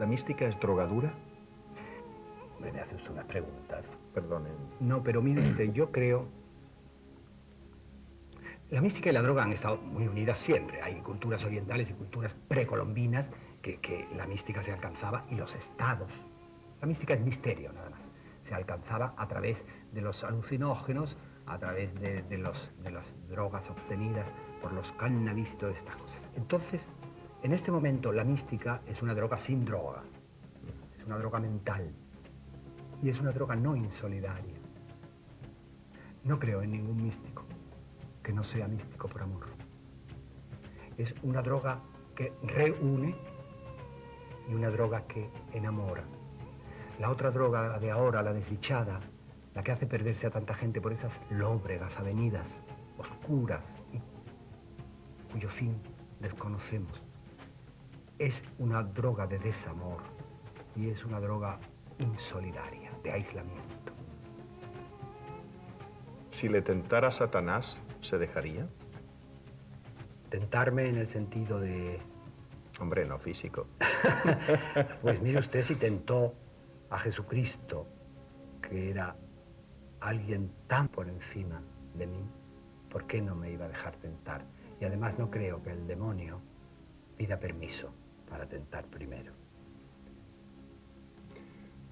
¿La mística es drogadura? Hombre, me hace usted unas preguntas. Perdonen. No, pero mire usted, yo creo... La mística y la droga han estado muy unidas siempre. Hay culturas orientales y culturas precolombinas que la mística se alcanzaba y los estados. La mística es misterio, nada más. Se alcanzaba a través de los alucinógenos, a través de las drogas obtenidas por los cannabis y todas estas cosas. Entonces, en este momento, la mística es una droga sin droga. Es una droga mental. Y es una droga no insolidaria. No creo en ningún místico que no sea místico por amor. Es una droga que reúne y una droga que enamora. La otra droga, la de ahora, la desdichada, la que hace perderse a tanta gente por esas lóbregas avenidas oscuras y cuyo fin desconocemos, es una droga de desamor y es una droga insolidaria, de aislamiento. Si le tentara Satanás, ¿se dejaría? Tentarme en el sentido de... Hombre, no físico. Pues mire usted, si tentó a Jesucristo, que era alguien tan por encima de mí, ¿por qué no me iba a dejar tentar? Y además no creo que el demonio pida permiso para tentar primero.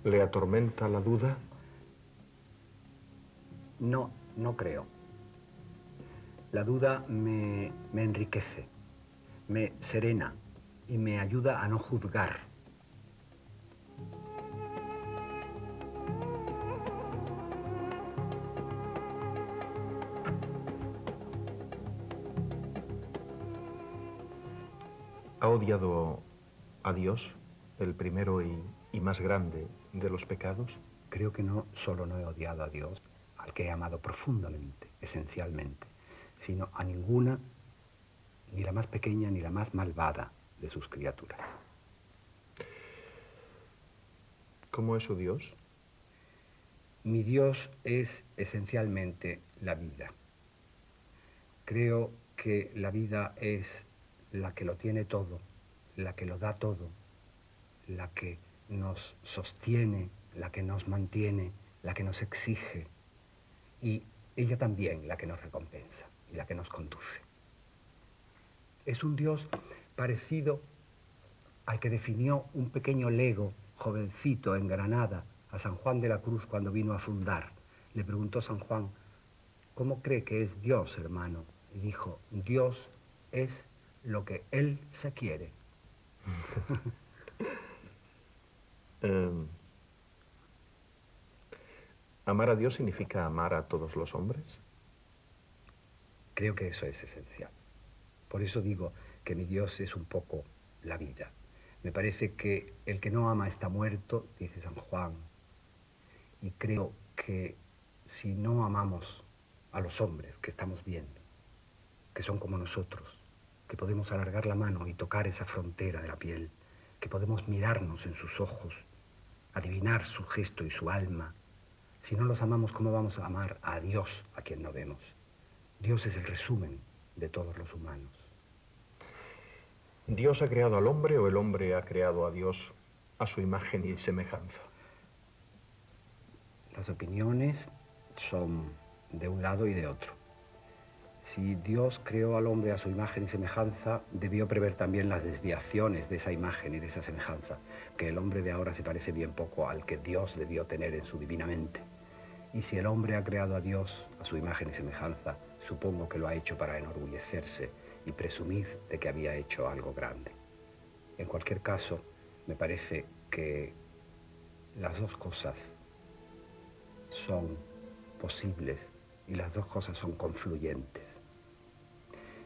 ¿Le atormenta la duda? No, no creo. La duda me enriquece, me serena y me ayuda a no juzgar. ¿Ha odiado a Dios, el primero y más grande de los pecados? Creo que no solo no he odiado a Dios, al que he amado profundamente, esencialmente, sino a ninguna, ni la más pequeña ni la más malvada de sus criaturas. ¿Cómo es su Dios? Mi Dios es esencialmente la vida. Creo que la vida es la que lo tiene todo, la que lo da todo, la que nos sostiene, la que nos mantiene, la que nos exige, y ella también la que nos recompensa y la que nos conduce. Es un Dios parecido al que definió un pequeño lego, jovencito, en Granada, a San Juan de la Cruz cuando vino a fundar. Le preguntó San Juan, ¿cómo cree que es Dios, hermano? Y dijo, Dios es lo que Él se quiere. ¿Amar a Dios significa amar a todos los hombres? Creo que eso es esencial. Por eso digo que mi Dios es un poco la vida. Me parece que el que no ama está muerto, dice San Juan, y creo que si no amamos a los hombres que estamos viendo, que son como nosotros, que podemos alargar la mano y tocar esa frontera de la piel, que podemos mirarnos en sus ojos, adivinar su gesto y su alma, si no los amamos, ¿cómo vamos a amar a Dios, a quien no vemos? Dios es el resumen de todos los humanos. ¿Dios ha creado al hombre o el hombre ha creado a Dios a su imagen y semejanza? Las opiniones son de un lado y de otro. Si Dios creó al hombre a su imagen y semejanza, debió prever también las desviaciones de esa imagen y de esa semejanza, que el hombre de ahora se parece bien poco al que Dios debió tener en su divina mente. Y si el hombre ha creado a Dios a su imagen y semejanza, supongo que lo ha hecho para enorgullecerse y presumir de que había hecho algo grande. En cualquier caso, me parece que las dos cosas son posibles y las dos cosas son confluyentes.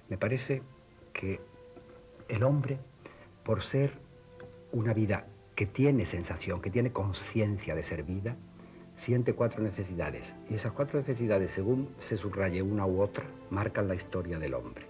Me parece que el hombre, por ser una vida que tiene sensación, que tiene conciencia de ser vida, siente cuatro necesidades. Y esas cuatro necesidades, según se subraye una u otra, marcan la historia del hombre.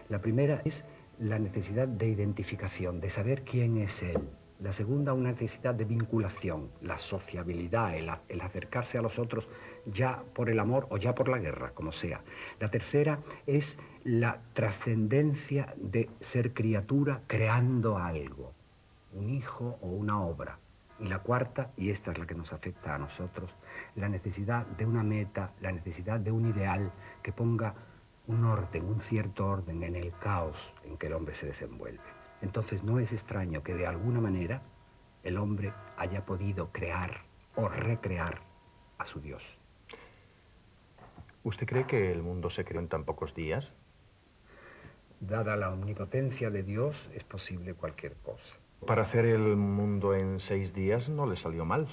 La primera es la necesidad de identificación, de saber quién es él. La segunda, una necesidad de vinculación, la sociabilidad, el acercarse a los otros ya por el amor o ya por la guerra, como sea. La tercera es la trascendencia de ser criatura creando algo. un hijo o una obra. Y la cuarta, y esta es la que nos afecta a nosotros, la necesidad de una meta, la necesidad de un ideal que ponga un orden, un cierto orden en el caos en que el hombre se desenvuelve. Entonces no es extraño que de alguna manera el hombre haya podido crear o recrear a su Dios. ¿Usted cree que el mundo se creó en tan pocos días? Dada la omnipotencia de Dios, es posible cualquier cosa. Para hacer el mundo en 6 días no le salió mal.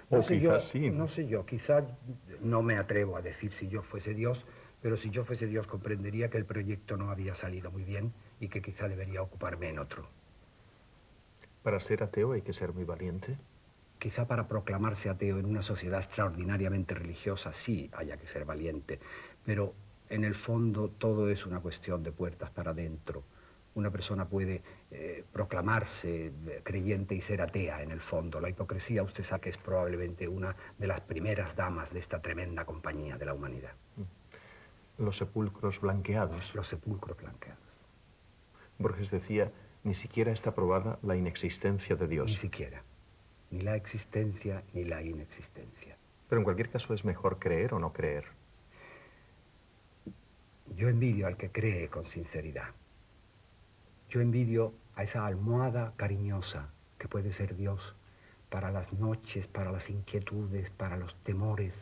No O sé quizás yo, sí. no sé yo, quizás no me atrevo a decir si yo fuese Dios, pero si yo fuese Dios comprendería que el proyecto no había salido muy bien y que quizá debería ocuparme en otro. Para ser ateo hay que ser muy valiente. Quizá para proclamarse ateo en una sociedad extraordinariamente religiosa sí haya que ser valiente, pero en el fondo todo es una cuestión de puertas para adentro. Una persona puede proclamarse creyente y ser atea en el fondo. La hipocresía, usted sabe que es probablemente una de las primeras damas de esta tremenda compañía de la humanidad. Los sepulcros blanqueados. Los sepulcros blanqueados. Borges decía, ni siquiera está probada la inexistencia de Dios. Ni siquiera. Ni la existencia ni la inexistencia. Pero en cualquier caso es mejor creer o no creer. Yo envidio al que cree con sinceridad. Yo envidio a esa almohada cariñosa que puede ser Dios para las noches, para las inquietudes, para los temores,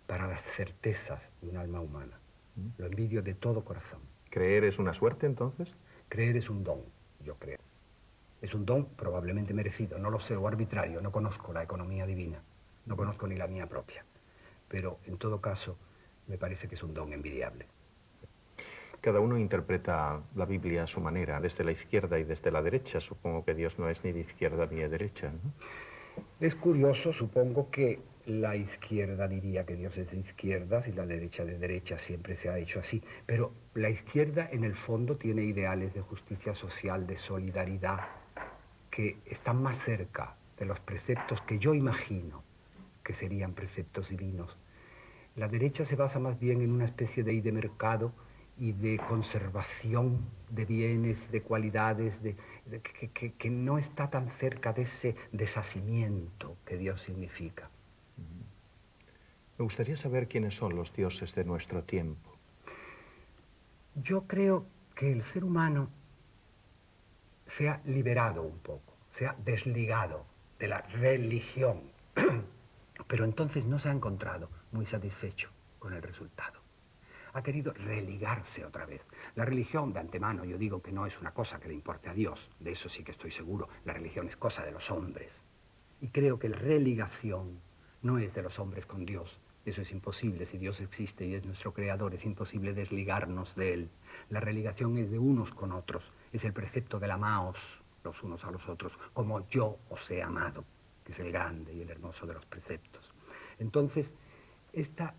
para las certezas de un alma humana. Lo envidio de todo corazón. ¿Creer es una suerte entonces? Creer es un don, yo creo. Es un don probablemente merecido, no lo sé, o arbitrario, no conozco la economía divina, no conozco ni la mía propia. Pero en todo caso, me parece que es un don envidiable. Cada uno interpreta la Biblia a su manera, desde la izquierda y desde la derecha. Supongo que Dios no es ni de izquierda ni de derecha, ¿no? Es curioso, supongo que la izquierda diría que Dios es de izquierdas y la derecha de derecha, siempre se ha hecho así. Pero la izquierda en el fondo tiene ideales de justicia social, de solidaridad, que están más cerca de los preceptos que yo imagino que serían preceptos divinos. La derecha se basa más bien en una especie de mercado y de conservación de bienes, de cualidades, que no está tan cerca de ese deshacimiento que Dios significa. Me gustaría saber quiénes son los dioses de nuestro tiempo. Yo creo que el ser humano se ha liberado un poco, se ha desligado de la religión, pero entonces no se ha encontrado muy satisfecho con el resultado. Ha querido religarse otra vez. La religión, de antemano, yo digo que no es una cosa que le importe a Dios, de eso sí que estoy seguro. La religión es cosa de los hombres. Y creo que la religación no es de los hombres con Dios. Eso es imposible. Si Dios existe y es nuestro creador, es imposible desligarnos de él. La religación es de unos con otros. Es el precepto del amaos los unos a los otros, como yo os he amado, que es el grande y el hermoso de los preceptos. Entonces, esta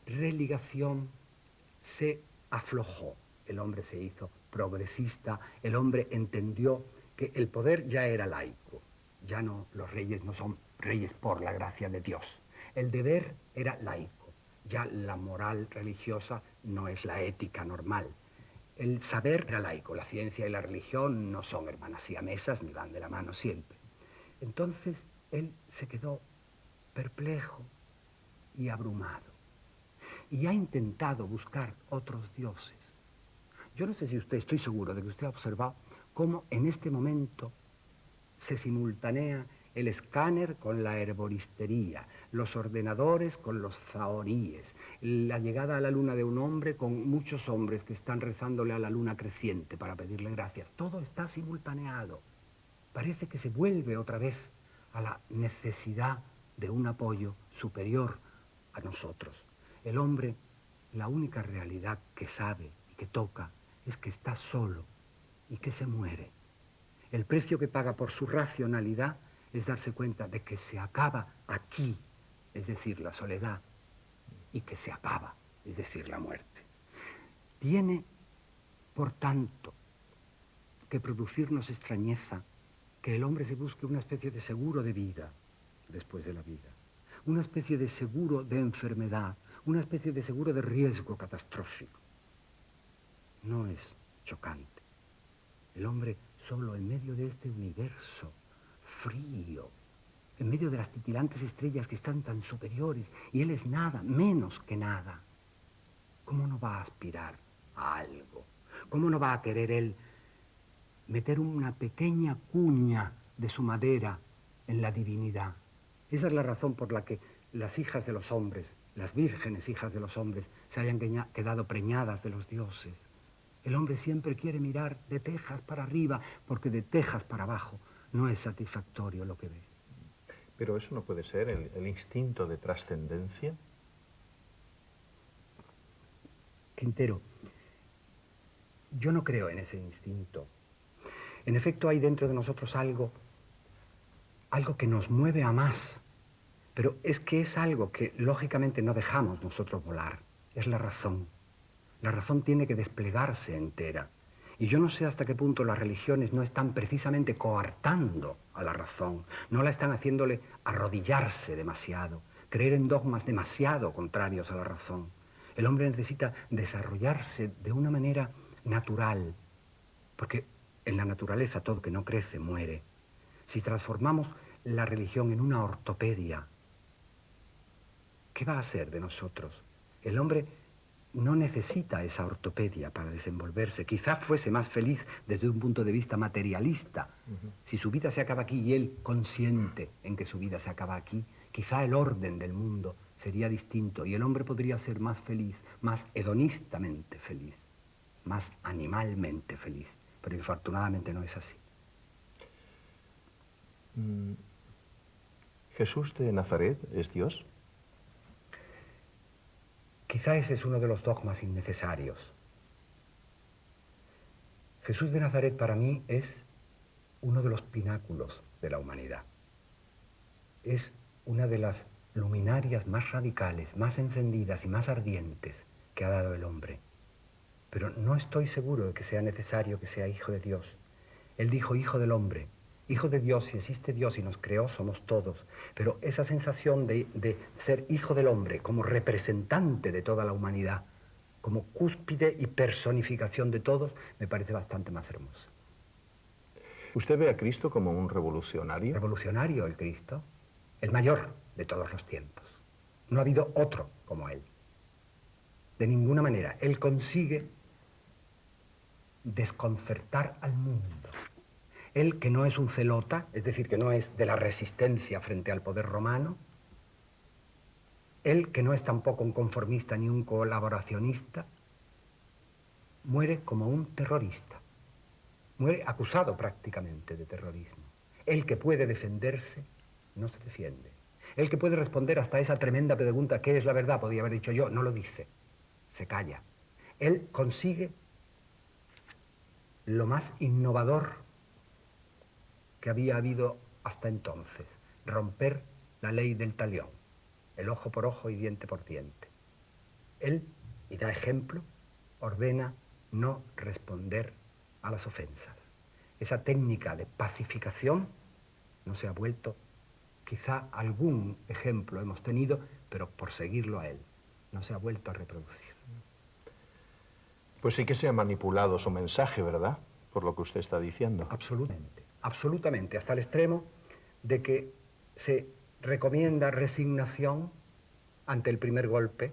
religación se aflojó, el hombre se hizo progresista, el hombre entendió que el poder ya era laico, ya no, los reyes no son reyes por la gracia de Dios, el deber era laico, ya la moral religiosa no es la ética normal, el saber era laico, la ciencia y la religión no son hermanas siamesas ni van de la mano siempre. Entonces él se quedó perplejo y abrumado. Y ha intentado buscar otros dioses. Yo no sé si usted, estoy seguro de que usted ha observado cómo en este momento se simultanea el escáner con la herboristería, los ordenadores con los zahoríes, la llegada a la luna de un hombre con muchos hombres que están rezándole a la luna creciente para pedirle gracias. Todo está simultaneado. Parece que se vuelve otra vez a la necesidad de un apoyo superior a nosotros. El hombre, la única realidad que sabe y que toca es que está solo y que se muere. El precio que paga por su racionalidad es darse cuenta de que se acaba aquí, es decir, la soledad, y que se acaba, es decir, la muerte. Tiene, por tanto, que producirnos extrañeza que el hombre se busque una especie de seguro de vida después de la vida, una especie de seguro de enfermedad, una especie de seguro de riesgo catastrófico. No es chocante. El hombre solo en medio de este universo frío, en medio de las titilantes estrellas que están tan superiores, y él es nada, menos que nada. ¿Cómo no va a aspirar a algo? ¿Cómo no va a querer él meter una pequeña cuña de su madera en la divinidad? Esa es la razón por la que las hijas de los hombres, las vírgenes hijas de los hombres, se hayan quedado preñadas de los dioses. El hombre siempre quiere mirar de Texas para arriba, porque de Texas para abajo no es satisfactorio lo que ve. Pero eso no puede ser el instinto de trascendencia. Quintero, yo no creo en ese instinto. En efecto, hay dentro de nosotros algo que nos mueve a más, pero es que es algo que lógicamente no dejamos nosotros volar. Es la razón. La razón tiene que desplegarse entera. Y yo no sé hasta qué punto las religiones no están precisamente coartando a la razón, no la están haciéndole arrodillarse demasiado, creer en dogmas demasiado contrarios a la razón. El hombre necesita desarrollarse de una manera natural, porque en la naturaleza todo que no crece muere. Si transformamos la religión en una ortopedia, ¿qué va a ser de nosotros? El hombre no necesita esa ortopedia para desenvolverse. Quizá fuese más feliz desde un punto de vista materialista. Si su vida se acaba aquí y él consciente en que su vida se acaba aquí, quizá el orden del mundo sería distinto y el hombre podría ser más feliz, más hedonistamente feliz, más animalmente feliz. Pero infortunadamente no es así. ¿Jesús de Nazaret es Dios? Quizá ese es uno de los dogmas innecesarios. Jesús de Nazaret para mí es uno de los pináculos de la humanidad. Es una de las luminarias más radicales, más encendidas y más ardientes que ha dado el hombre. Pero no estoy seguro de que sea necesario que sea hijo de Dios. Él dijo hijo del hombre. Hijo de Dios, si existe Dios y nos creó, somos todos. Pero esa sensación de ser hijo del hombre como representante de toda la humanidad, como cúspide y personificación de todos, me parece bastante más hermosa. ¿Usted ve a Cristo como un revolucionario? Revolucionario el Cristo, el mayor de todos los tiempos. No ha habido otro como él. De ninguna manera. Él consigue desconcertar al mundo. Él, que no es un celota, es decir, que no es de la resistencia frente al poder romano, él, que no es tampoco un conformista ni un colaboracionista, muere como un terrorista, muere acusado prácticamente de terrorismo. Él, que puede defenderse, no se defiende. Él, que puede responder hasta esa tremenda pregunta, ¿qué es la verdad? Podría haber dicho yo, no lo dice, se calla. Él consigue lo más innovador que había habido hasta entonces, romper la ley del talión, el ojo por ojo y diente por diente. Él, y da ejemplo, ordena no responder a las ofensas. Esa técnica de pacificación no se ha vuelto, quizá algún ejemplo hemos tenido, pero por seguirlo a él, no se ha vuelto a reproducir. Pues sí que se ha manipulado su mensaje, ¿verdad? Por lo que usted está diciendo. Absolutamente. Absolutamente, hasta el extremo de que se recomienda resignación ante el primer golpe,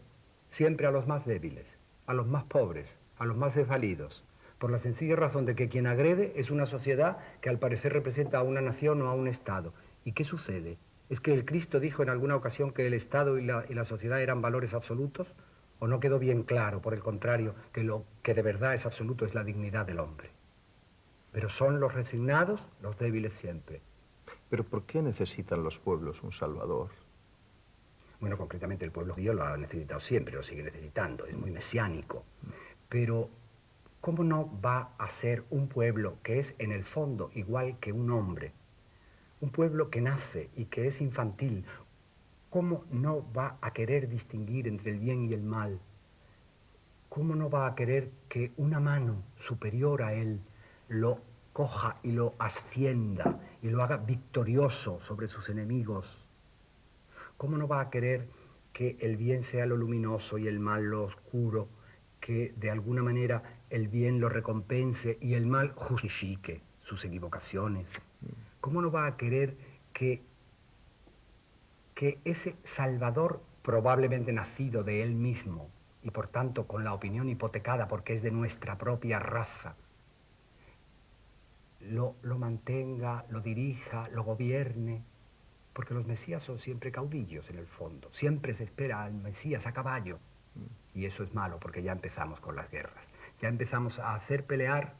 siempre a los más débiles, a los más pobres, a los más desvalidos, por la sencilla razón de que quien agrede es una sociedad que al parecer representa a una nación o a un Estado. ¿Y qué sucede? ¿Es que el Cristo dijo en alguna ocasión que el Estado y la sociedad eran valores absolutos? ¿O no quedó bien claro, por el contrario, que lo que de verdad es absoluto es la dignidad del hombre? Pero son los resignados los débiles siempre. ¿Pero por qué necesitan los pueblos un salvador? Bueno, concretamente el pueblo judío lo ha necesitado siempre, lo sigue necesitando, es muy mesiánico. Pero, ¿cómo no va a ser un pueblo que es en el fondo igual que un hombre? Un pueblo que nace y que es infantil. ¿Cómo no va a querer distinguir entre el bien y el mal? ¿Cómo no va a querer que una mano superior a él lo coja y lo ascienda y lo haga victorioso sobre sus enemigos? ¿Cómo no va a querer que el bien sea lo luminoso y el mal lo oscuro, que de alguna manera el bien lo recompense y el mal justifique? sus equivocaciones, ¿cómo no va a querer que ese Salvador, probablemente nacido de él mismo, y por tanto con la opinión hipotecada porque es de nuestra propia raza, lo mantenga, lo dirija, lo gobierne? Porque los mesías son siempre caudillos en el fondo, siempre se espera al mesías a caballo, y eso es malo porque ya empezamos con las guerras, ya empezamos a hacer pelear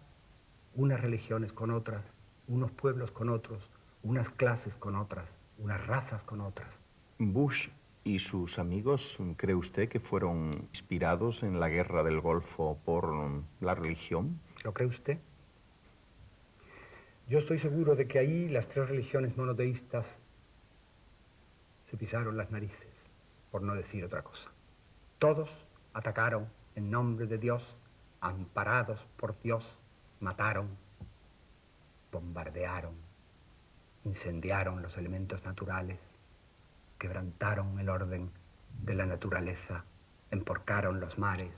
unas religiones con otras, unos pueblos con otros, unas clases con otras, unas razas con otras. Bush y sus amigos, ¿cree usted que fueron inspirados en la guerra del Golfo por la religión? ¿Lo cree usted? Yo estoy seguro de que ahí las tres religiones monoteístas se pisaron las narices, por no decir otra cosa. Todos atacaron en nombre de Dios, amparados por Dios, mataron, bombardearon, incendiaron los elementos naturales, quebrantaron el orden de la naturaleza, emporcaron los mares.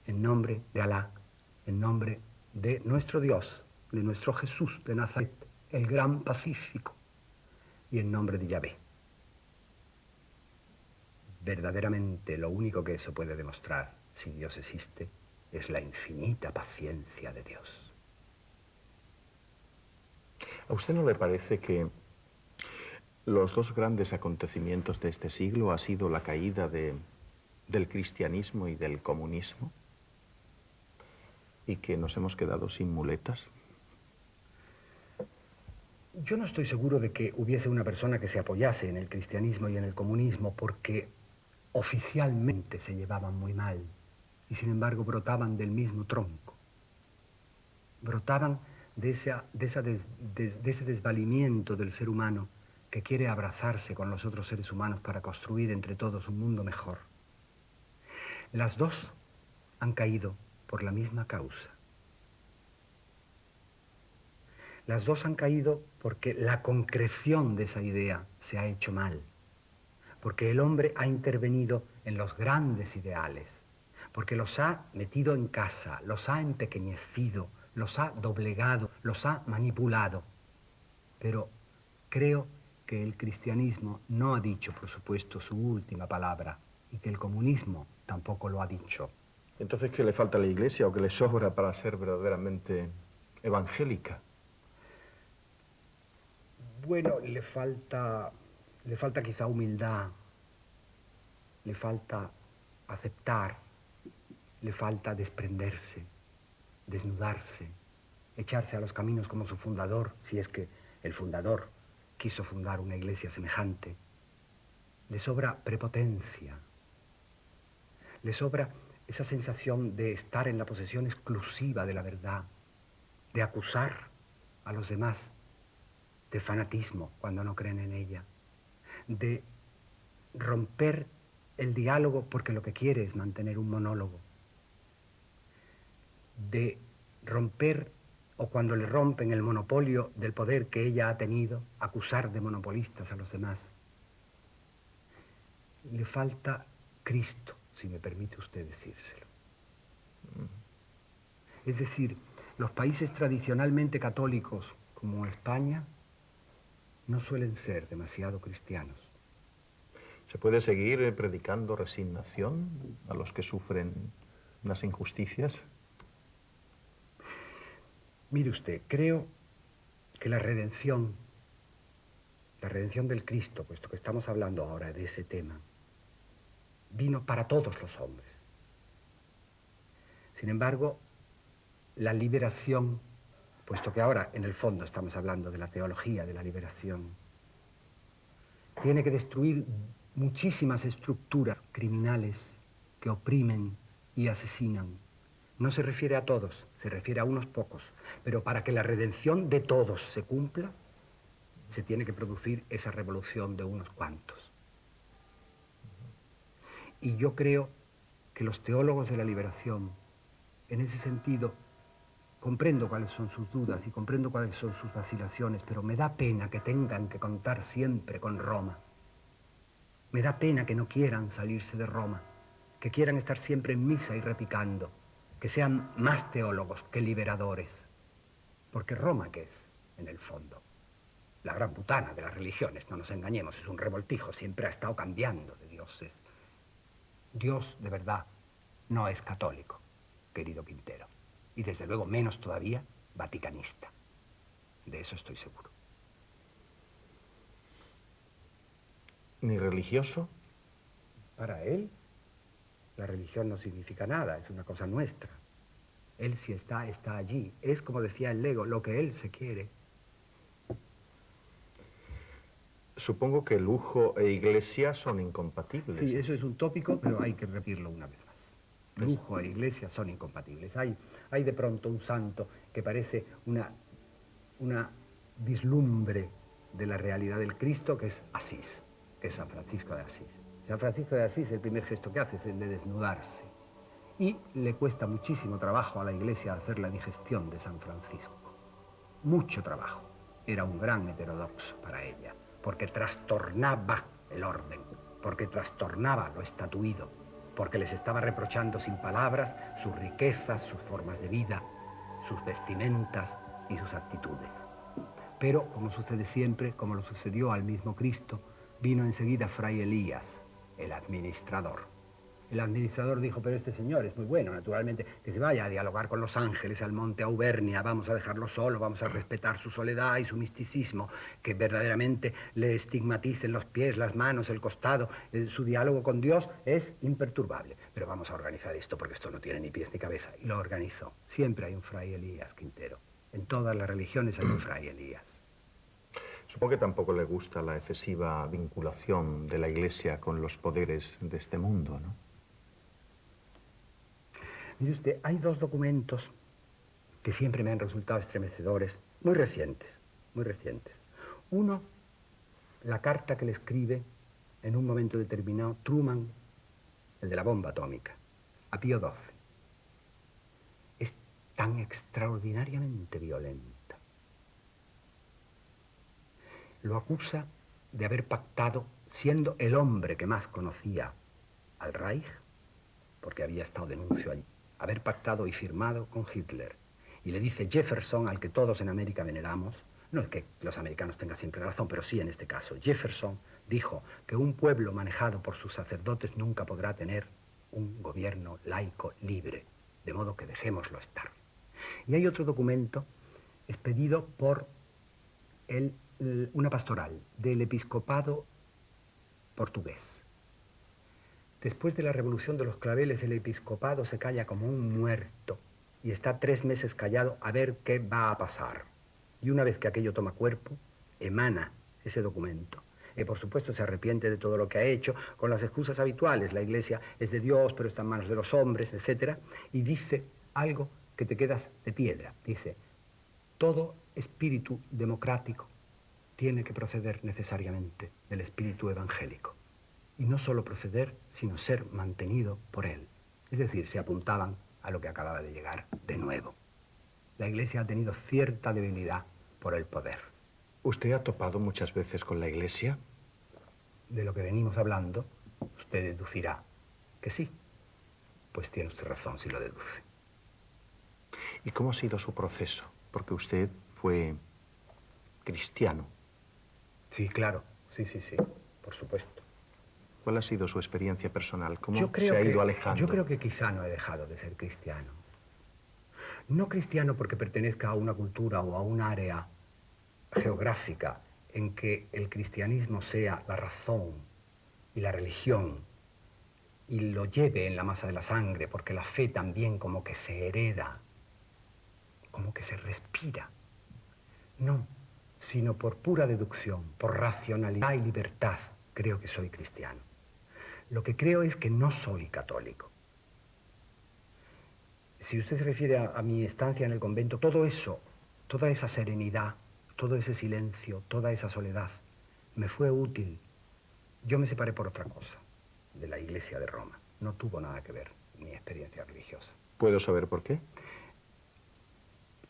En nombre de Alá, en nombre de nuestro Dios, de nuestro Jesús de Nazaret, el gran pacífico, y en nombre de Yahvé. Verdaderamente lo único que eso puede demostrar, si Dios existe, es la infinita paciencia de Dios. ¿A usted no le parece que los dos grandes acontecimientos de este siglo ha sido la caída del cristianismo y del comunismo? ¿Y que nos hemos quedado sin muletas? Yo no estoy seguro de que hubiese una persona que se apoyase en el cristianismo y en el comunismo porque oficialmente se llevaban muy mal y sin embargo brotaban del mismo tronco. Brotaban de ese desvalimiento del ser humano que quiere abrazarse con los otros seres humanos para construir entre todos un mundo mejor. Las dos han caído por la misma causa. Las dos han caído porque la concreción de esa idea se ha hecho mal, porque el hombre ha intervenido en los grandes ideales, porque los ha metido en casa, los ha empequeñecido, los ha doblegado, los ha manipulado. Pero creo que el cristianismo no ha dicho, por supuesto, su última palabra, y que el comunismo tampoco lo ha dicho. Entonces, ¿qué le falta a la Iglesia o qué le sobra para ser verdaderamente evangélica? Bueno, le falta quizá humildad, le falta aceptar, le falta desprenderse, desnudarse, echarse a los caminos como su fundador, si es que el fundador quiso fundar una iglesia semejante. Le sobra prepotencia, le sobra esa sensación de estar en la posesión exclusiva de la verdad, de acusar a los demás de fanatismo cuando no creen en ella, de romper el diálogo porque lo que quiere es mantener un monólogo, de romper, o cuando le rompen el monopolio del poder que ella ha tenido, acusar de monopolistas a los demás. Le falta Cristo, si me permite usted decírselo. Es decir, los países tradicionalmente católicos, como España, no suelen ser demasiado cristianos. ¿Se puede seguir predicando resignación a los que sufren unas injusticias? Mire usted, creo que la redención del Cristo, puesto que estamos hablando ahora de ese tema, vino para todos los hombres. Sin embargo, la liberación, puesto que ahora en el fondo estamos hablando de la teología de la liberación, tiene que destruir muchísimas estructuras criminales que oprimen y asesinan. No se refiere a todos, se refiere a unos pocos, pero para que la redención de todos se cumpla, se tiene que producir esa revolución de unos cuantos. Y yo creo que los teólogos de la liberación, en ese sentido, comprendo cuáles son sus dudas y comprendo cuáles son sus vacilaciones, pero me da pena que tengan que contar siempre con Roma. Me da pena que no quieran salirse de Roma, que quieran estar siempre en misa y repicando, que sean más teólogos que liberadores. Porque Roma, ¿qué es, en el fondo? La gran putana de las religiones, no nos engañemos, es un revoltijo, siempre ha estado cambiando de dioses. Dios, de verdad, no es católico, querido Quintero. Y desde luego menos todavía vaticanista. De eso estoy seguro. ¿Ni religioso? Para él, la religión no significa nada, es una cosa nuestra. Él si está, está allí. Es, como decía el Lego, lo que él se quiere. Supongo que lujo e iglesia son incompatibles. Sí, eso es un tópico, pero hay que repetirlo una vez más. Lujo e iglesia son incompatibles. Hay de pronto un santo que parece una vislumbre de la realidad del Cristo, que es Asís, que es San Francisco de Asís. San Francisco de Asís, el primer gesto que hace es el de desnudarse. Y le cuesta muchísimo trabajo a la iglesia hacer la digestión de San Francisco. Mucho trabajo. Era un gran heterodoxo para ella, porque trastornaba el orden, porque trastornaba lo estatuido, porque les estaba reprochando sin palabras sus riquezas, sus formas de vida, sus vestimentas y sus actitudes. Pero, como sucede siempre, como lo sucedió al mismo Cristo, vino enseguida Fray Elías, el administrador. El administrador dijo, pero este señor es muy bueno, naturalmente, que se vaya a dialogar con los ángeles al monte Auvernia, vamos a dejarlo solo, vamos a respetar su soledad y su misticismo, que verdaderamente le estigmaticen los pies, las manos, el costado, su diálogo con Dios es imperturbable. Pero vamos a organizar esto porque esto no tiene ni pies ni cabeza. Y lo organizó. Siempre hay un Fray Elías, Quintero. En todas las religiones hay un Fray Elías. Supongo que tampoco le gusta la excesiva vinculación de la Iglesia con los poderes de este mundo, ¿no? Mire usted, hay dos documentos que siempre me han resultado estremecedores, muy recientes, muy recientes. Uno, la carta que le escribe en un momento determinado Truman, el de la bomba atómica, a Pío XII. Es tan extraordinariamente violenta. Lo acusa de haber pactado, siendo el hombre que más conocía al Reich, porque había estado de nuncio allí, haber pactado y firmado con Hitler. Y le dice Jefferson, al que todos en América veneramos, no es que los americanos tengan siempre razón, pero sí en este caso, Jefferson dijo que un pueblo manejado por sus sacerdotes nunca podrá tener un gobierno laico libre, de modo que dejémoslo estar. Y hay otro documento expedido por una pastoral del episcopado portugués. Después de la revolución de los claveles, el episcopado se calla como un muerto y está 3 meses callado a ver qué va a pasar. Y una vez que aquello toma cuerpo, emana ese documento. Por supuesto se arrepiente de todo lo que ha hecho, con las excusas habituales. La Iglesia es de Dios, pero está en manos de los hombres, etc. Y dice algo que te quedas de piedra. Dice, todo espíritu democrático tiene que proceder necesariamente del espíritu evangélico. Y no solo proceder, sino ser mantenido por él. Es decir, se apuntaban a lo que acababa de llegar de nuevo. La Iglesia ha tenido cierta debilidad por el poder. ¿Usted ha topado muchas veces con la Iglesia? De lo que venimos hablando, usted deducirá que sí. Pues tiene usted razón si lo deduce. ¿Y cómo ha sido su proceso? Porque usted fue cristiano. Sí, claro. Sí, por supuesto. ¿Cuál ha sido su experiencia personal? ¿Cómo se ha ido alejando? Yo creo que quizá no he dejado de ser cristiano. No cristiano porque pertenezca a una cultura o a un área geográfica en que el cristianismo sea la razón y la religión y lo lleve en la masa de la sangre, porque la fe también como que se hereda, como que se respira. No, sino por pura deducción, por racionalidad y libertad, creo que soy cristiano. Lo que creo es que no soy católico. Si usted se refiere a mi estancia en el convento, todo eso, toda esa serenidad, todo ese silencio, toda esa soledad, me fue útil. Yo me separé por otra cosa, de la Iglesia de Roma. No tuvo nada que ver mi experiencia religiosa. ¿Puedo saber por qué?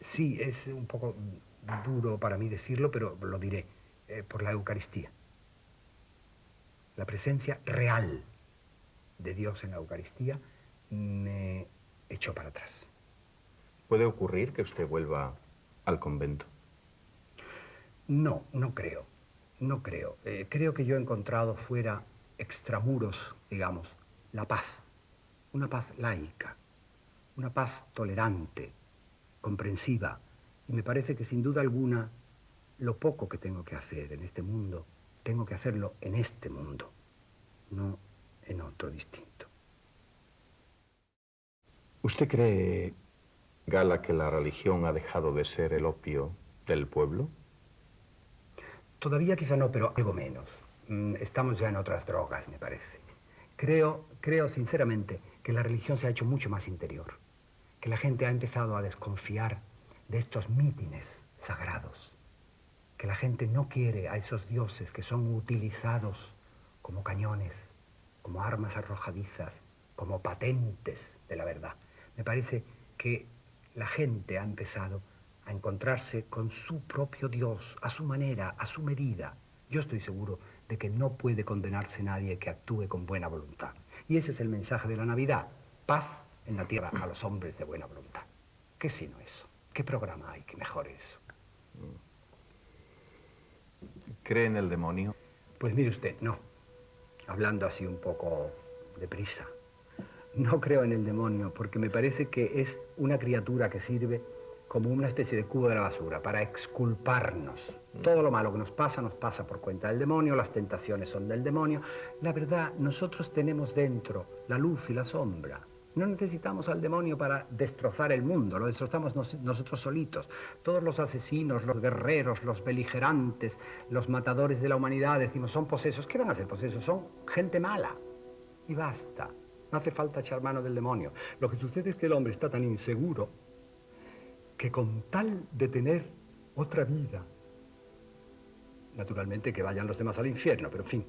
Sí, es un poco duro para mí decirlo, pero lo diré. Por la Eucaristía. La presencia real de Dios en la Eucaristía me echó para atrás. ¿Puede ocurrir que usted vuelva al convento? No, no creo. No creo. Creo que yo he encontrado fuera, extramuros, digamos, la paz. Una paz laica, una paz tolerante, comprensiva. Y me parece que sin duda alguna, lo poco que tengo que hacer en este mundo, tengo que hacerlo en este mundo, no en otro distinto. ¿Usted cree, Gala, que la religión ha dejado de ser el opio del pueblo? Todavía quizá no, pero algo menos. Estamos ya en otras drogas, me parece. Creo sinceramente que la religión se ha hecho mucho más interior, que la gente ha empezado a desconfiar de estos mítines sagrados, que la gente no quiere a esos dioses que son utilizados como cañones, como armas arrojadizas, como patentes de la verdad. Me parece que la gente ha empezado a encontrarse con su propio Dios, a su manera, a su medida. Yo estoy seguro de que no puede condenarse nadie que actúe con buena voluntad. Y ese es el mensaje de la Navidad: paz en la tierra a los hombres de buena voluntad. ¿Qué sino eso? ¿Qué programa hay que mejore eso? ¿Cree en el demonio? Pues mire usted, no. Hablando así un poco deprisa. No creo en el demonio, porque me parece que es una criatura que sirve como una especie de cubo de la basura para exculparnos. Todo lo malo que nos pasa por cuenta del demonio, las tentaciones son del demonio. La verdad, nosotros tenemos dentro la luz y la sombra. No necesitamos al demonio para destrozar el mundo, lo destrozamos nosotros solitos. Todos los asesinos, los guerreros, los beligerantes, los matadores de la humanidad, decimos, son posesos. ¿Qué van a ser posesos? Son gente mala. Y basta. No hace falta echar mano del demonio. Lo que sucede es que el hombre está tan inseguro que con tal de tener otra vida, naturalmente que vayan los demás al infierno, pero en fin,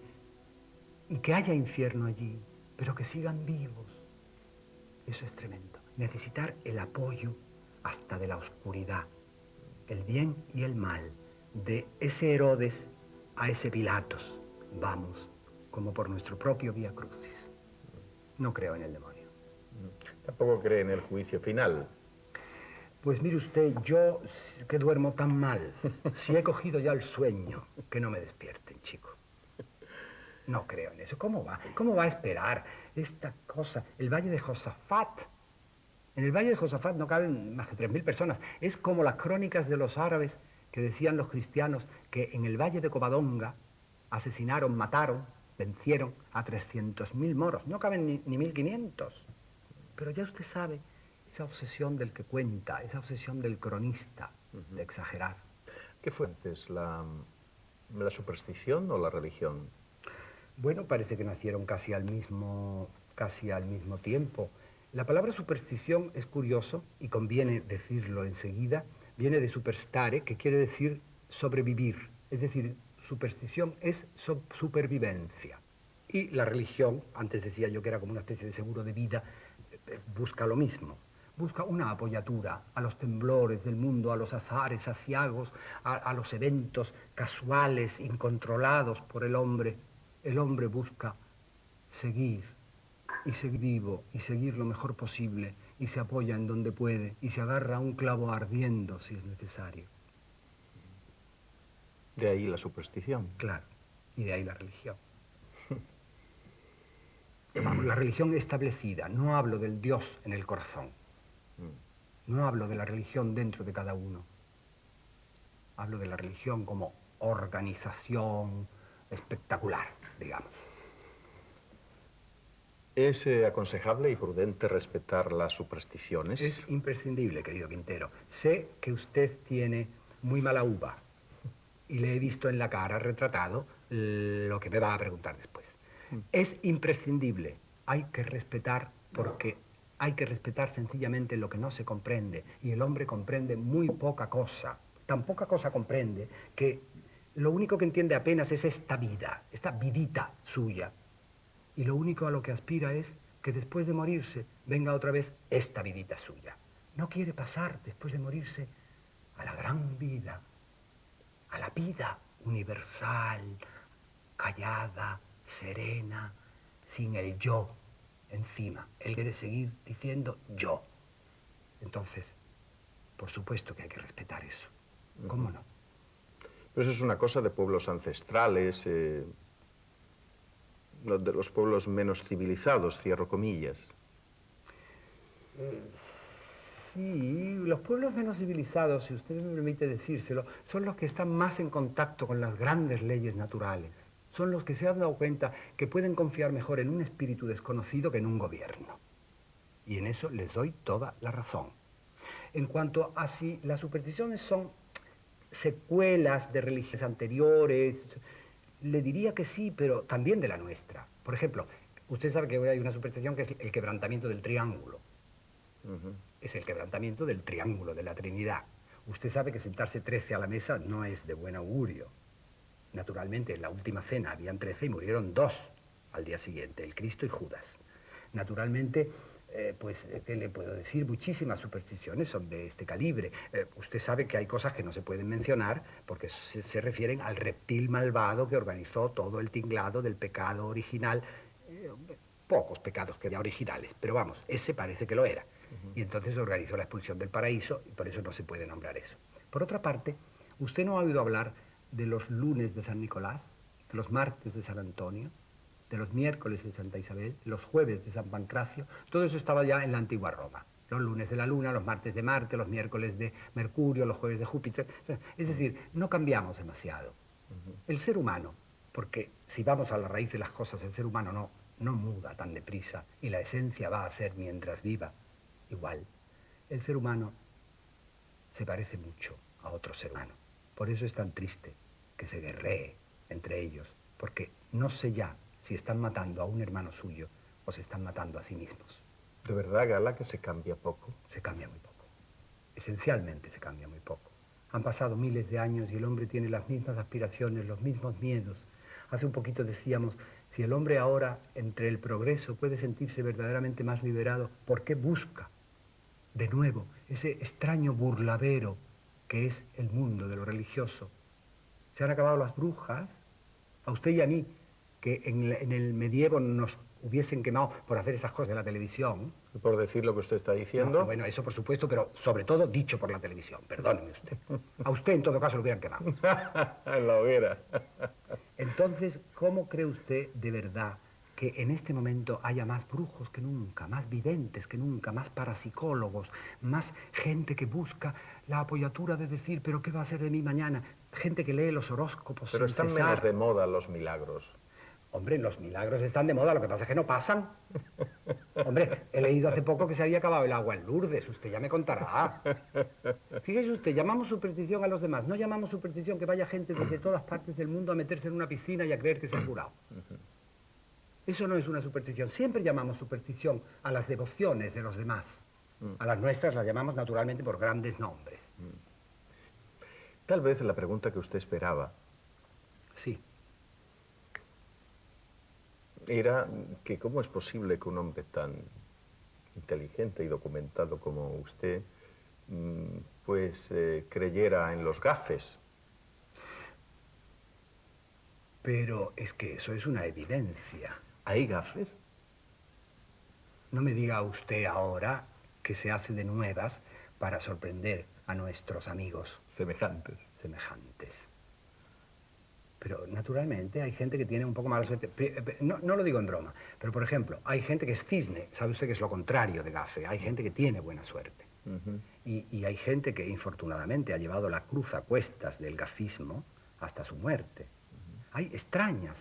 que haya infierno allí, pero que sigan vivos. Eso es tremendo. Necesitar el apoyo hasta de la oscuridad, el bien y el mal, de ese Herodes a ese Pilatos. Vamos, como por nuestro propio Vía Crucis. No creo en el demonio. Tampoco cree en el juicio final. Pues mire usted, yo que duermo tan mal, si he cogido ya el sueño, que no me despierten, chico. No creo en eso. ¿Cómo va? ¿Cómo va a esperar esta cosa? El Valle de Josafat. En el Valle de Josafat no caben más que 3.000 personas. Es como las crónicas de los árabes que decían los cristianos que en el Valle de Covadonga asesinaron, mataron, vencieron a 300.000 moros. No caben ni 1.500. Pero ya usted sabe, esa obsesión del que cuenta, esa obsesión del cronista, de exagerar. ¿Qué fue antes, la superstición o la religión? Bueno, parece que nacieron casi al mismo tiempo. La palabra superstición es curioso y conviene decirlo enseguida. Viene de superstare, que quiere decir sobrevivir. Es decir, superstición es supervivencia. Y la religión, antes decía yo que era como una especie de seguro de vida, busca lo mismo. Busca una apoyatura a los temblores del mundo, a los azares aciagos, a los eventos casuales, incontrolados por el hombre. El hombre busca seguir y seguir vivo y seguir lo mejor posible y se apoya en donde puede y se agarra a un clavo ardiendo si es necesario. De ahí la superstición. Claro, y de ahí la religión. Vamos, la religión establecida, no hablo del Dios en el corazón, no hablo de la religión dentro de cada uno, hablo de la religión como organización espectacular, digamos. ¿Es aconsejable y prudente respetar las supersticiones? Es imprescindible, querido Quintero. Sé que usted tiene muy mala uva y le he visto en la cara retratado lo que me va a preguntar después. Es imprescindible, hay que respetar porque hay que respetar sencillamente lo que no se comprende y el hombre comprende muy poca cosa, tan poca cosa comprende que lo único que entiende apenas es esta vida, esta vidita suya. Y lo único a lo que aspira es que después de morirse venga otra vez esta vidita suya. No quiere pasar después de morirse a la gran vida, a la vida universal, callada, serena, sin el yo encima. Él quiere seguir diciendo yo. Entonces, Por supuesto que hay que respetar eso. ¿Cómo no? Pero eso es una cosa de pueblos ancestrales, de los pueblos menos civilizados, cierro comillas. Sí, los pueblos menos civilizados, si usted me permite decírselo, son los que están más en contacto con las grandes leyes naturales. Son los que se han dado cuenta que pueden confiar mejor en un espíritu desconocido que en un gobierno. Y en eso les doy toda la razón. En cuanto a si las supersticiones son secuelas de religiones anteriores, le diría que sí, pero también de la nuestra. Por ejemplo, usted sabe que hoy hay una superstición que es el quebrantamiento del triángulo. Es el quebrantamiento del triángulo, de la Trinidad. Usted sabe que sentarse 13 a la mesa no es de buen augurio. Naturalmente, en la última cena habían 13 y murieron 2 al día siguiente, el Cristo y Judas. Naturalmente, ¿qué le puedo decir? Muchísimas supersticiones son de este calibre. Usted sabe que hay cosas que no se pueden mencionar porque se refieren al reptil malvado que organizó todo el tinglado del pecado original. Pocos pecados que había originales, pero vamos, ese parece que lo era. Y entonces organizó la expulsión del paraíso y por eso no se puede nombrar eso. Por otra parte, ¿usted no ha oído hablar de los lunes de San Nicolás, de los martes de San Antonio, de los miércoles de Santa Isabel, los jueves de San Pancracio? Todo eso estaba ya en la antigua Roma. Los lunes de la Luna, los martes de Marte, los miércoles de Mercurio, los jueves de Júpiter. Es decir, no cambiamos demasiado. El ser humano, porque si vamos a la raíz de las cosas, el ser humano no muda tan deprisa y la esencia va a ser mientras viva igual. El ser humano se parece mucho a otro ser humano. Por eso es tan triste que se guerree entre ellos, porque no sé ya si están matando a un hermano suyo o se están matando a sí mismos. ¿De verdad, Gala, que se cambia poco? Se cambia muy poco. Esencialmente se cambia muy poco. Han pasado miles de años y el hombre tiene las mismas aspiraciones, los mismos miedos. Hace un poquito decíamos, si el hombre ahora, entre el progreso, puede sentirse verdaderamente más liberado, ¿por qué busca de nuevo ese extraño burladero que es el mundo de lo religioso? Se han acabado las brujas, a usted y a mí, que en el medievo nos hubiesen quemado por hacer esas cosas de la televisión. Por decir lo que usted está diciendo. No, bueno, eso por supuesto, pero sobre todo dicho por la televisión, perdóneme usted. A usted en todo caso lo hubieran quemado. En la hoguera. Entonces, ¿cómo cree usted de verdad que en este momento haya más brujos que nunca, más videntes que nunca, más parapsicólogos, más gente que busca la apoyatura de decir, pero ¿qué va a ser de mí mañana? Gente que lee los horóscopos Pero sin están cesar. menos de moda los milagros. Hombre, los milagros están de moda, lo que pasa es que no pasan. Hombre, he leído hace poco que se había acabado el agua en Lourdes, usted ya me contará. Fíjese usted, llamamos superstición a los demás, no llamamos superstición que vaya gente desde todas partes del mundo a meterse en una piscina y a creer que se han curado. Eso no es una superstición. Siempre llamamos superstición a las devociones de los demás. A las nuestras las llamamos naturalmente por grandes nombres. Tal vez la pregunta que usted esperaba Sí. era que cómo es posible que un hombre tan inteligente y documentado como usted, creyera en los gafes. Pero es que eso es una evidencia. ¿Hay gafes? No me diga usted ahora que se hace de nuevas para sorprender a nuestros amigos Semejantes. Pero naturalmente hay gente que tiene un poco mala suerte. No lo digo en broma, pero por ejemplo, hay gente que es cisne, sabe usted que es lo contrario de gafe, hay gente que tiene buena suerte. Y hay gente que infortunadamente ha llevado la cruz a cuestas del gafismo hasta su muerte. Hay extrañas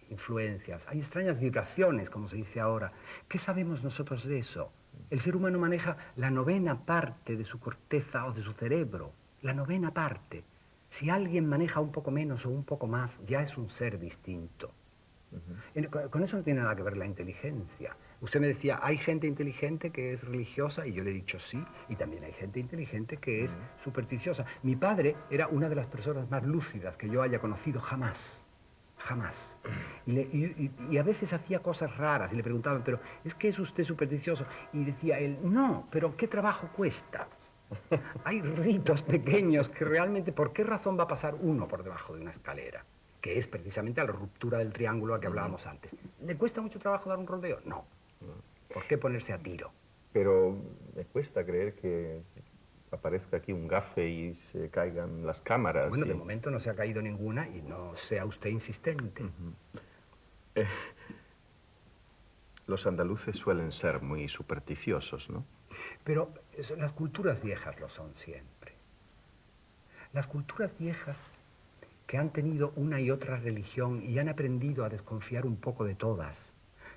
influencias, hay extrañas vibraciones, como se dice ahora. ¿Qué sabemos nosotros de eso? El ser humano maneja la 9ª parte de su corteza o de su cerebro, la 9ª parte. Si alguien maneja un poco menos o un poco más, ya es un ser distinto. Con eso no tiene nada que ver la inteligencia. Usted me decía, ¿hay gente inteligente que es religiosa? Y yo le he dicho sí, y también hay gente inteligente que es supersticiosa. Mi padre era una de las personas más lúcidas que yo haya conocido jamás. Jamás. Y a veces hacía cosas raras y le preguntaban, ¿pero es que es usted supersticioso? Y decía él, no, pero ¿qué trabajo cuesta? Hay ritos pequeños que realmente, ¿por qué razón va a pasar uno por debajo de una escalera? Que es precisamente a la ruptura del triángulo a que hablábamos antes. ¿Le cuesta mucho trabajo dar un rodeo? No. ¿Por qué ponerse a tiro? Pero me cuesta creer que aparezca aquí un gafe y se caigan las cámaras. Bueno, de momento no se ha caído ninguna y no sea usted insistente. Eh, los andaluces suelen ser muy supersticiosos, ¿no? Pero las culturas viejas lo son siempre. Las culturas viejas que han tenido una y otra religión y han aprendido a desconfiar un poco de todas,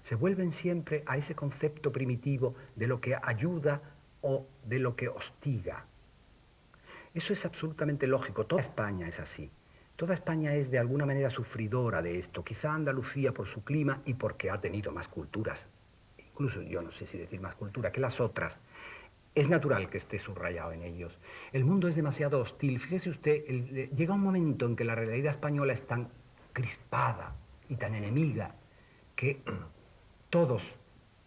se vuelven siempre a ese concepto primitivo de lo que ayuda o de lo que hostiga. Eso es absolutamente lógico. Toda España es así. Toda España es de alguna manera sufridora de esto. Quizá Andalucía por su clima y porque ha tenido más culturas. Incluso yo no sé si decir más cultura que las otras. Es natural que esté subrayado en ellos. El mundo es demasiado hostil. Fíjese usted, llega un momento en que la realidad española es tan crispada y tan enemiga que todos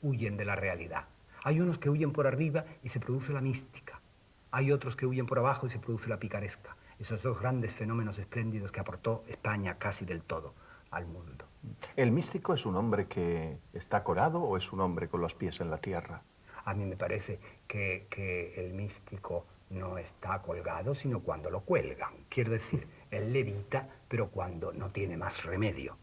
huyen de la realidad. Hay unos que huyen por arriba y se produce la mística. Hay otros que huyen por abajo y se produce la picaresca. Esos dos grandes fenómenos espléndidos que aportó España casi del todo al mundo. ¿El místico es un hombre que está corado o es un hombre con los pies en la tierra? A mí me parece que el místico no está colgado, sino cuando lo cuelgan. Quiero decir, él levita, pero cuando no tiene más remedio.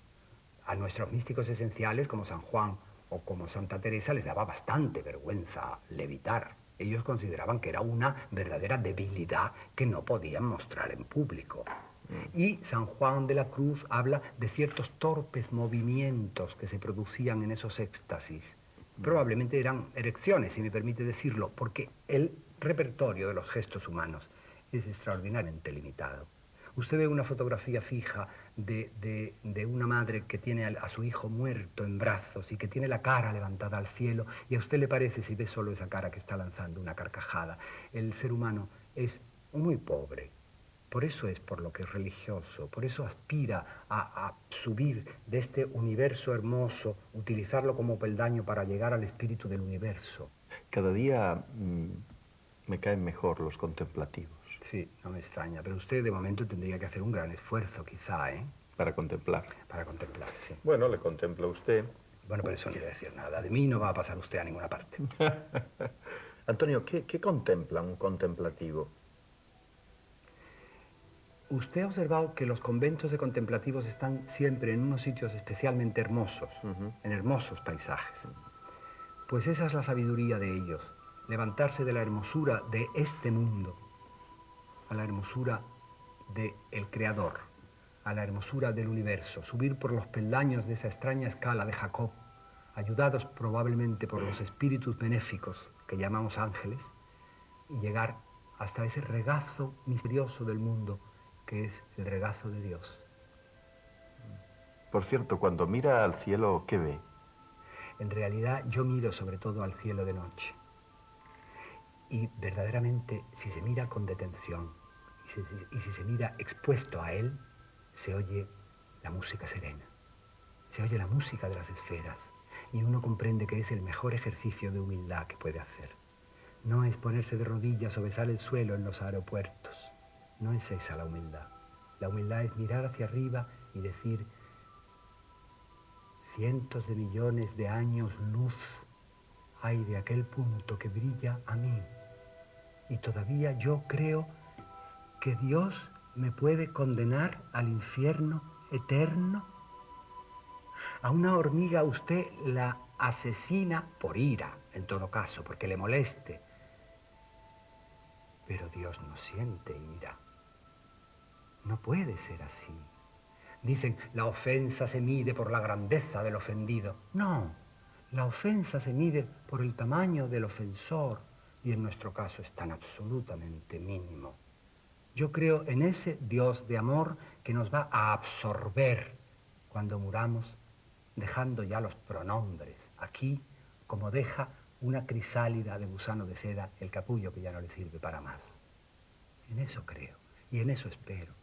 A nuestros místicos esenciales, como San Juan o como Santa Teresa, les daba bastante vergüenza levitar. Ellos consideraban que era una verdadera debilidad que no podían mostrar en público. Y San Juan de la Cruz habla de ciertos torpes movimientos que se producían en esos éxtasis. Probablemente eran erecciones, si me permite decirlo, porque el repertorio de los gestos humanos es extraordinariamente limitado. Usted ve una fotografía fija de una madre que tiene a su hijo muerto en brazos y que tiene la cara levantada al cielo, y a usted le parece, si ve solo esa cara, que está lanzando una carcajada. El ser humano es muy pobre. Por eso es por lo que es religioso, por eso aspira a subir de este universo hermoso, utilizarlo como peldaño para llegar al espíritu del universo. Cada día me caen mejor los contemplativos. Sí, no me extraña, pero usted de momento tendría que hacer un gran esfuerzo, quizá, ¿eh? Para contemplar. Para contemplar, sí. Bueno, le contempla usted. Bueno, pero eso no quiere decir nada. De mí no va a pasar usted a ninguna parte. Antonio, ¿qué contempla un contemplativo? Usted ha observado que los conventos de contemplativos están siempre en unos sitios especialmente hermosos, en hermosos paisajes. Pues esa es la sabiduría de ellos, levantarse de la hermosura de este mundo a la hermosura del Creador, a la hermosura del universo, subir por los peldaños de esa extraña escala de Jacob, ayudados probablemente por los espíritus benéficos que llamamos ángeles, y llegar hasta ese regazo misterioso del mundo que es el regazo de Dios. Por cierto, cuando mira al cielo, ¿qué ve? En realidad yo miro sobre todo al cielo de noche. Y verdaderamente, si se mira con detención y si se mira expuesto a él, se oye la música serena, se oye la música de las esferas, y uno comprende que es el mejor ejercicio de humildad que puede hacer. No es ponerse de rodillas o besar el suelo en los aeropuertos. No es esa la humildad. La humildad es mirar hacia arriba y decir: cientos de millones de años luz hay de aquel punto que brilla a mí. Y todavía yo creo que Dios me puede condenar al infierno eterno. A una hormiga usted la asesina por ira, en todo caso, porque le moleste. Pero Dios no siente ira. No puede ser así. Dicen, la ofensa se mide por la grandeza del ofendido. No, la ofensa se mide por el tamaño del ofensor, y en nuestro caso es tan absolutamente mínimo. Yo creo en ese Dios de amor que nos va a absorber cuando muramos, dejando ya los pronombres aquí, como deja una crisálida de gusano de seda el capullo que ya no le sirve para más. En eso creo y en eso espero.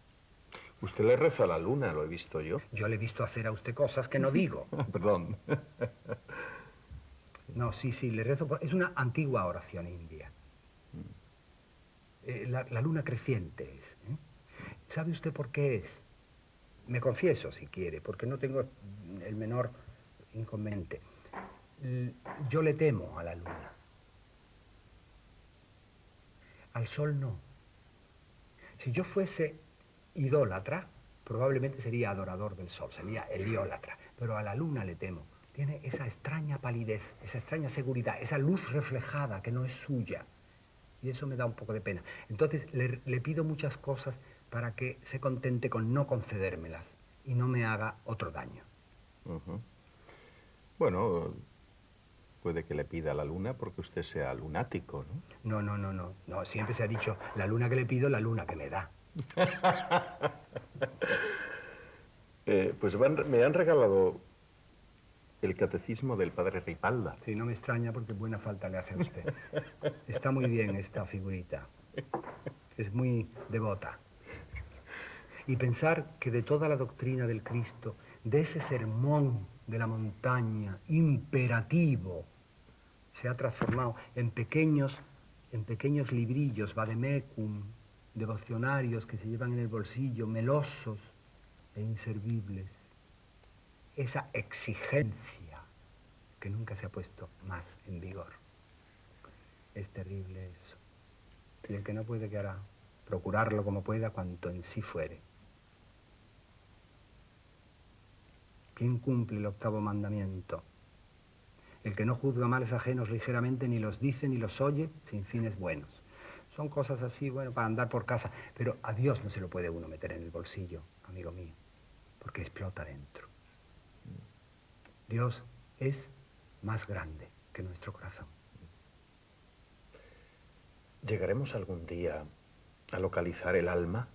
Usted le reza a la luna, lo he visto yo. Yo le he visto hacer a usted cosas que no digo. Perdón. No, sí, le rezo. Es una antigua oración india. La luna creciente es. ¿Sabe usted por qué es? Me confieso, si quiere, porque no tengo el menor inconveniente. Yo le temo a la luna. Al sol no. Si yo fuese idólatra, probablemente sería adorador del sol, sería heliólatra, pero a la luna le temo. Tiene esa extraña palidez, esa extraña seguridad, esa luz reflejada que no es suya. Y eso me da un poco de pena. Entonces le pido muchas cosas para que se contente con no concedérmelas y no me haga otro daño. Ujú. Bueno, puede que le pida a la luna porque usted sea lunático, ¿no? No, siempre se ha dicho, la luna que le pido, la luna que me da. Pues me han regalado el catecismo del padre Ripalda. Sí, no me extraña porque buena falta le hace a usted. Está muy bien esta figurita. Es muy devota. Y pensar que de toda la doctrina del Cristo, de ese sermón de la montaña imperativo, se ha transformado en pequeños librillos, vademecum, devocionarios que se llevan en el bolsillo, melosos e inservibles. Esa exigencia que nunca se ha puesto más en vigor. Es terrible eso. Y el que no puede, ¿qué hará? Procurarlo como pueda, cuanto en sí fuere. ¿Quién cumple el 8º mandamiento? El que no juzga males ajenos ligeramente, ni los dice ni los oye, sin fines buenos. Son cosas así, bueno, para andar por casa, pero a Dios no se lo puede uno meter en el bolsillo, amigo mío, porque explota dentro. Dios es más grande que nuestro corazón. ¿Llegaremos algún día a localizar el alma?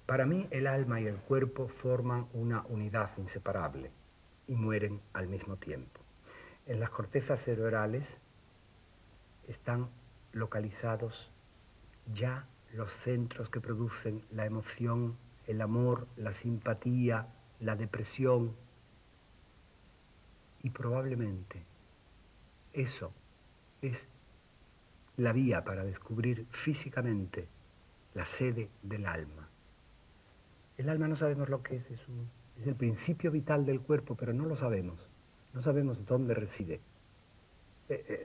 Para mí, el alma y el cuerpo forman una unidad inseparable y mueren al mismo tiempo. En las cortezas cerebrales están localizados ya los centros que producen la emoción, el amor, la simpatía, la depresión. Y probablemente eso es la vía para descubrir físicamente la sede del alma. El alma no sabemos lo que es el principio vital del cuerpo, pero no lo sabemos. No sabemos dónde reside.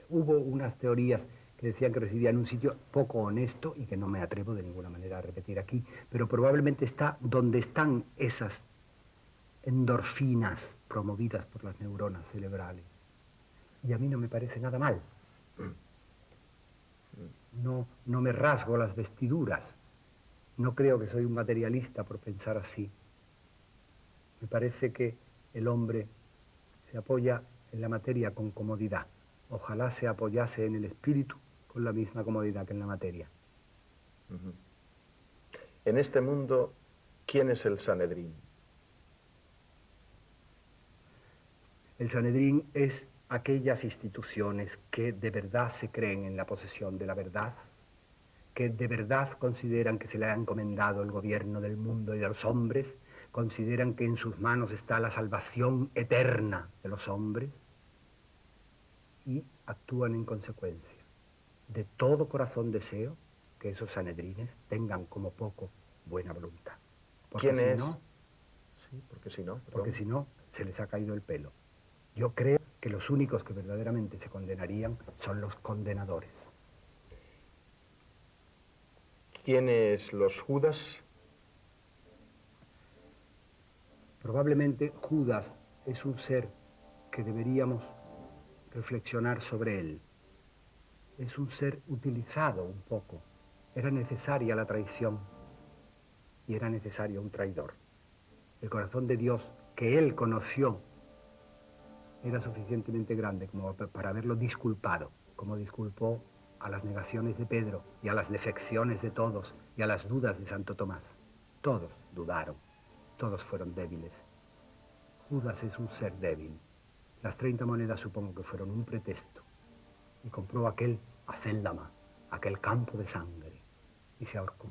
Hubo unas teorías que decían que residía en un sitio poco honesto y que no me atrevo de ninguna manera a repetir aquí, pero probablemente está donde están esas endorfinas promovidas por las neuronas cerebrales. Y a mí no me parece nada mal. No me rasgo las vestiduras. No creo que soy un materialista por pensar así. Me parece que el hombre se apoya en la materia con comodidad. Ojalá se apoyase en el espíritu con la misma comodidad que en la materia. Uh-huh. En este mundo, ¿quién es el Sanedrín? El Sanedrín es aquellas instituciones que de verdad se creen en la posesión de la verdad, que de verdad consideran que se le ha encomendado el gobierno del mundo y de los hombres, consideran que en sus manos está la salvación eterna de los hombres y actúan en consecuencia. De todo corazón deseo que esos sanedrines tengan como poco buena voluntad. Porque ¿quién es? No, sí, porque si no, se les ha caído el pelo. Yo creo que los únicos que verdaderamente se condenarían son los condenadores. ¿Quiénes los Judas? Probablemente Judas es un ser que deberíamos reflexionar sobre él. Es un ser utilizado un poco. Era necesaria la traición y era necesario un traidor. El corazón de Dios que él conoció era suficientemente grande como para haberlo disculpado, como disculpó a las negaciones de Pedro y a las defecciones de todos y a las dudas de Santo Tomás. Todos dudaron, todos fueron débiles. Judas es un ser débil. Las 30 monedas supongo que fueron un pretexto y compró aquel Acéldama, aquel campo de sangre y se ahorcó.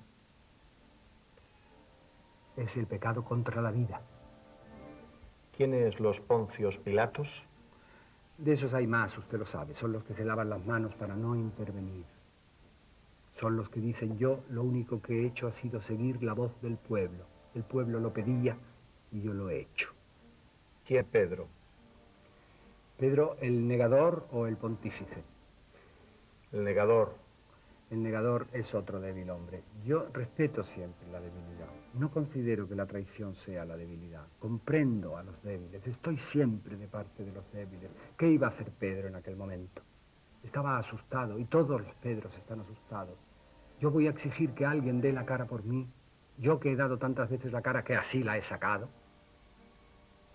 Es el pecado contra la vida. ¿Quiénes los Poncios Pilatos? De esos hay más, usted lo sabe. Son los que se lavan las manos para no intervenir. Son los que dicen, yo lo único que he hecho ha sido seguir la voz del pueblo. El pueblo lo pedía y yo lo he hecho. ¿Quién es Pedro? Pedro, el negador o el pontífice. El negador. El negador es otro débil hombre. Yo respeto siempre la debilidad. No considero que la traición sea la debilidad. Comprendo a los débiles. Estoy siempre de parte de los débiles. ¿Qué iba a hacer Pedro en aquel momento? Estaba asustado y todos los Pedros están asustados. Yo voy a exigir que alguien dé la cara por mí. Yo que he dado tantas veces la cara que así la he sacado.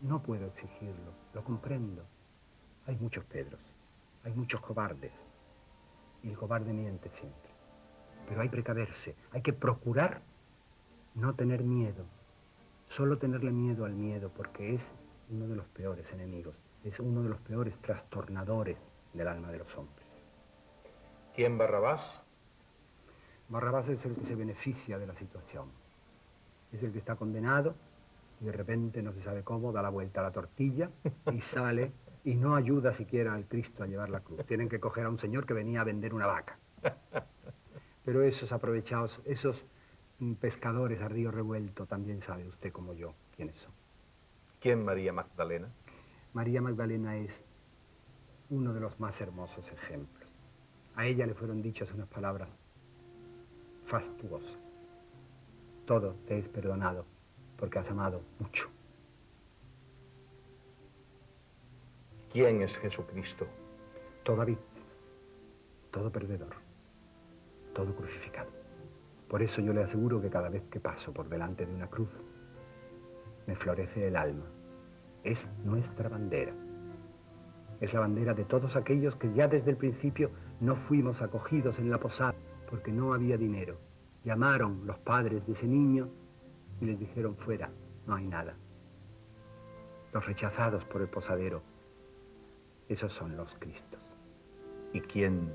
No puedo exigirlo. Lo comprendo. Hay muchos Pedros. Hay muchos cobardes. Y el cobarde miente siempre. Pero hay que precaverse, hay que procurar no tener miedo. Solo tenerle miedo al miedo, porque es uno de los peores enemigos. Es uno de los peores trastornadores del alma de los hombres. ¿Y en Barrabás? Barrabás es el que se beneficia de la situación. Es el que está condenado y de repente, no se sabe cómo, da la vuelta a la tortilla y sale y no ayuda siquiera al Cristo a llevar la cruz. Tienen que coger a un señor que venía a vender una vaca. Pero esos aprovechados, esos pescadores a río revuelto, también sabe usted como yo quiénes son. ¿Quién María Magdalena? María Magdalena es uno de los más hermosos ejemplos. A ella le fueron dichas unas palabras fastuosas. Todo te es perdonado porque has amado mucho. ¿Quién es Jesucristo? Toda víctima, todo perdedor, todo crucificado. Por eso yo le aseguro que cada vez que paso por delante de una cruz, me florece el alma. Es nuestra bandera. Es la bandera de todos aquellos que ya desde el principio no fuimos acogidos en la posada porque no había dinero. Llamaron los padres de ese niño y les dijeron fuera, no hay nada. Los rechazados por el posadero, esos son los Cristos. ¿Y quién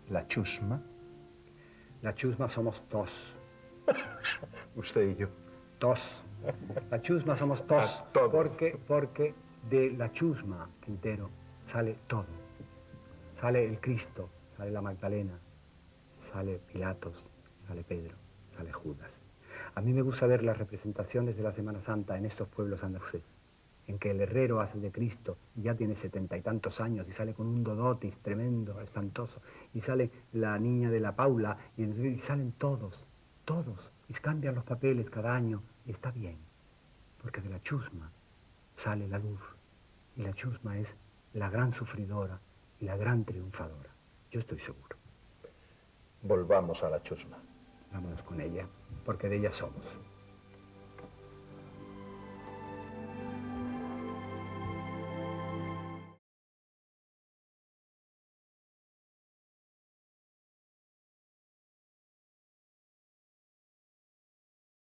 la chusma? La chusma somos tos. Usted y yo. Tos. La chusma somos tos. Porque de la chusma, Quintero, sale todo. Sale el Cristo, sale la Magdalena, sale Pilatos, sale Pedro, sale Judas. A mí me gusta ver las representaciones de la Semana Santa en estos pueblos andaluces, en que el herrero hace de Cristo y ya tiene 70 y tantos años y sale con un dodotis tremendo, espantoso, y sale la niña de la Paula y salen todos, y cambian los papeles cada año y está bien, porque de la chusma sale la luz y la chusma es la gran sufridora y la gran triunfadora. Yo estoy seguro. Volvamos a la chusma. Vámonos con ella, porque de ella somos.